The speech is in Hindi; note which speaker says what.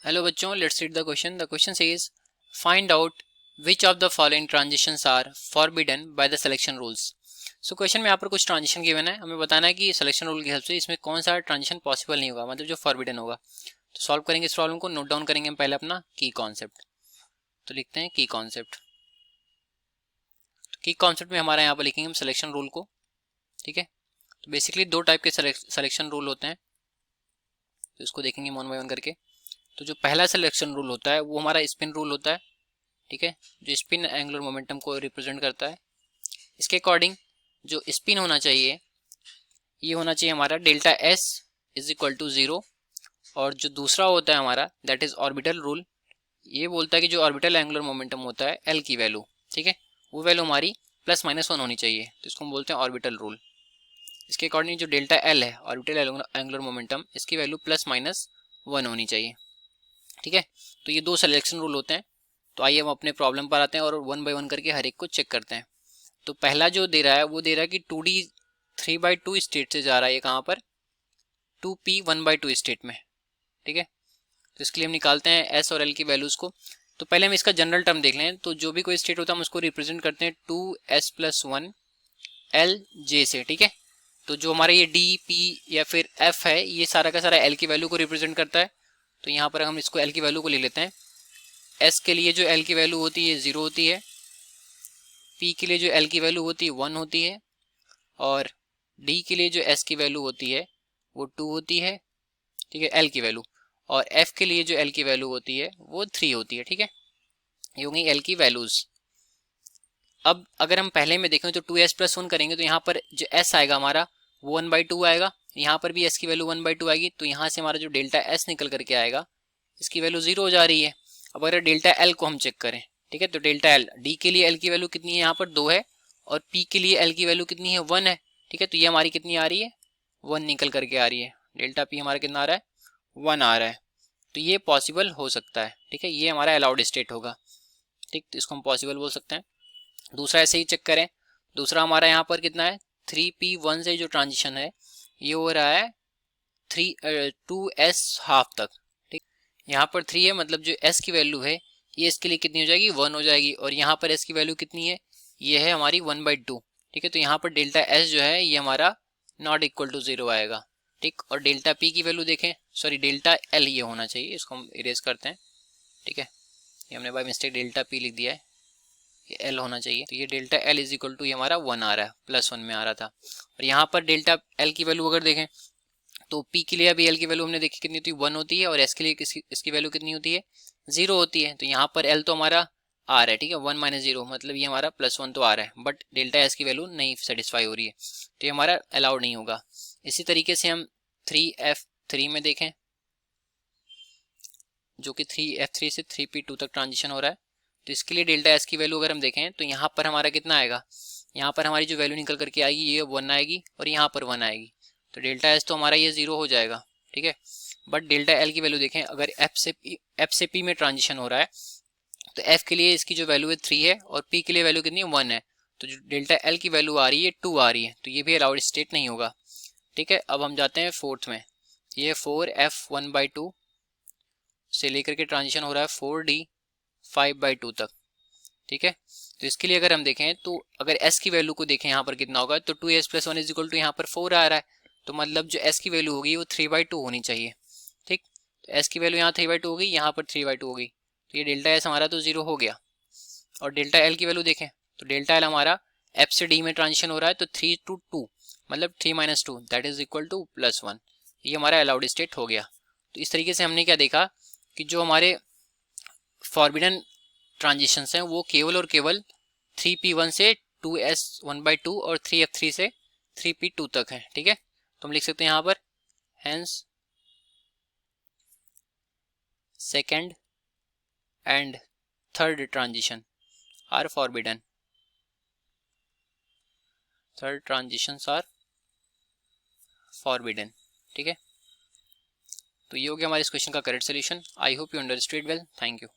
Speaker 1: हेलो बच्चों, let's read the question. The question says find out which of the following transitions are forbidden by the selection rules. So question में यहाँ पर कुछ ट्रांजिशन गिवन है, हमें बताना है कि सिलेक्शन रूल की हेल्प से इसमें कौन सा ट्रांजिशन पॉसिबल नहीं होगा, मतलब जो फॉरबिडन होगा. तो सॉल्व करेंगे इस प्रॉब्लम को. नोट डाउन करेंगे हम पहले अपना की कॉन्सेप्ट. तो लिखते हैं की कॉन्सेप्ट. तो की कॉन्सेप्ट में हमारा यहाँ पर लिखेंगे हम सिलेक्शन रूल को. ठीक है, तो बेसिकली दो टाइप के सिलेक्शन रूल होते हैं, तो इसको देखेंगे वन बाय वन करके. तो जो पहला सिलेक्शन रूल होता है वो हमारा स्पिन रूल होता है. ठीक है, जो स्पिन एंगुलर मोमेंटम को रिप्रेजेंट करता है. इसके अकॉर्डिंग जो स्पिन होना चाहिए ये होना चाहिए हमारा delta S is equal to 0. और जो दूसरा होता है हमारा दैट इज ऑर्बिटल रूल, ये बोलता है कि जो ऑर्बिटल एंगुलर मोमेंटम होता है एल की वैल्यू, ठीक है, वो वैल्यू हमारी +-1 होनी चाहिए. तो इसको हम बोलते हैं ऑर्बिटल रूल. इसके अकॉर्डिंग जो डेल्टा एल है ऑर्बिटल एंगुलर मोमेंटम, इसकी वैल्यू +-1 होनी चाहिए. ठीक है, तो ये दो सिलेक्शन रूल होते हैं. तो आइए हम अपने प्रॉब्लम पर आते हैं और वन बाय वन करके हर एक को चेक करते हैं. तो पहला जो दे रहा है वो दे रहा है कि 2D 3/2 स्टेट से जा रहा है ये कहाँ पर 2P 1/2 स्टेट में. ठीक है, तो इसके लिए हम निकालते हैं एस और एल की वैल्यूज को. तो पहले हम इसका जनरल टर्म देख लें. तो जो भी कोई स्टेट होता है हम उसको रिप्रेजेंट करते हैं 2s+1 LJ से. ठीक है, तो जो हमारा ये D P या फिर F है ये सारा का सारा L की वैल्यू को रिप्रेजेंट करता है. तो यहाँ पर हम इसको L की वैल्यू को ले लेते हैं. S के लिए जो L की वैल्यू होती है 0 होती है. P के लिए जो L की वैल्यू होती है 1 होती है. और D के लिए जो S की वैल्यू होती है वो 2 होती है. ठीक है, L की वैल्यू. और F के लिए जो L की वैल्यू होती है वो 3 होती है. ठीक है, ये हो गई L की वैल्यूज. अब अगर हम पहले में देखें तो 2s+1 करेंगे तो यहाँ पर जो S आएगा हमारा वो 1/2 आएगा. यहाँ पर भी S की वैल्यू 1/2 आएगी. तो यहाँ से हमारा जो डेल्टा S निकल करके आएगा इसकी वैल्यू 0 हो जा रही है. अब अगर डेल्टा L को हम चेक करें, ठीक है, तो डेल्टा L D के लिए L की वैल्यू कितनी है यहाँ पर 2 है. और P के लिए L की वैल्यू कितनी है 1 है. ठीक है, तो ये हमारी कितनी आ रही है 1 निकल करके आ रही है. डेल्टा P हमारा कितना आ रहा है 1 आ रहा है. तो ये पॉसिबल हो सकता है. ठीक है, ये हमारा अलाउड स्टेट होगा. ठीक, तो इसको हम पॉसिबल बोल सकते हैं. दूसरा ऐसे ही चेक करें. दूसरा हमारा यहाँ पर कितना है 3P1 से जो ट्रांजिशन है ये हो रहा है 2s½ तक. ठीक, यहाँ पर 3 है, मतलब जो S की वैल्यू है ये इसके लिए कितनी हो जाएगी 1 हो जाएगी. और यहाँ पर S की वैल्यू कितनी है ये है हमारी 1/2. ठीक है, तो यहाँ पर डेल्टा S जो है ये हमारा नॉट इक्वल टू 0 आएगा. ठीक, और डेल्टा P की वैल्यू देखें, सॉरी डेल्टा L ये होना चाहिए, इसको हम इरेज करते हैं. ठीक है, ये हमने बाय मिस्टेक डेल्टा P लिख दिया है, ये L होना चाहिए. तो ये delta L is equal to ये हमारा 1 आ रहा है, +1 में आ रहा था. और यहाँ पर डेल्टा L की वैल्यू अगर देखें तो P के लिए अभी L की वैल्यू हमने देखी कितनी होती है 1 होती है. और S के लिए इसकी वैल्यू कितनी होती है 0 होती है. तो यहाँ पर L तो हमारा आ रहा है, ठीक है, 1 - 0 मतलब ये हमारा +1 तो आ रहा है. बट डेल्टा S की वैल्यू नहीं सेटिस्फाई हो रही है, तो ये हमारा अलाउड नहीं होगा. इसी तरीके से हम 3F3 में देखें, जो कि 3F3 से 3P2 तक ट्रांजिशन हो रहा है. तो इसके लिए डेल्टा S की वैल्यू अगर हम देखें तो यहाँ पर हमारा कितना आएगा, यहाँ पर हमारी जो वैल्यू निकल करके आएगी ये 1 आएगी और यहाँ पर 1 आएगी. तो डेल्टा S तो हमारा ये 0 हो जाएगा. ठीक है, बट डेल्टा L की वैल्यू देखें, अगर F से P में ट्रांजिशन हो रहा है तो F के लिए इसकी जो वैल्यू है 3 है और P के लिए वैल्यू कितनी है 1 है. तो जो डेल्टा L की वैल्यू आ रही है 2 आ रही है, तो ये भी अलाउड स्टेट नहीं होगा. ठीक है, अब हम जाते हैं फोर्थ में. ये 4F 1/2 से लेकर के ट्रांजिशन हो रहा है 4D 5/2 तक. ठीक है, तो इसके लिए अगर हम देखें तो अगर S की वैल्यू को देखें यहाँ पर कितना होगा, तो 2s+1 इज इक्वल टू यहाँ पर 4 आ रहा है. तो मतलब जो S की वैल्यू होगी वो 3/2 होनी चाहिए. ठीक, तो S की वैल्यू यहाँ 3/2 होगी, यहाँ पर 3/2 होगी. तो ये डेल्टा S हमारा तो 0 हो गया. और डेल्टा L की वैल्यू देखें तो डेल्टा L हमारा F से D में ट्रांजिशन हो रहा है, तो 3 to 2 मतलब 3 - 2 दैट इज इक्वल टू +1. ये हमारा अलाउड स्टेट हो गया. तो इस तरीके से हमने क्या देखा कि जो हमारे फॉरबिडन ट्रांजिशंस हैं वो केवल और केवल 3P1 से 2s1/2 और 3F3 से 3P2 तक है. ठीक है, तो हम लिख सकते हैं यहाँ पर hence second and third transition are forbidden. Third transitions are forbidden. ठीक है, तो ये हो गया हमारे इस क्वेश्चन का correct solution. I hope you understood well. Thank you.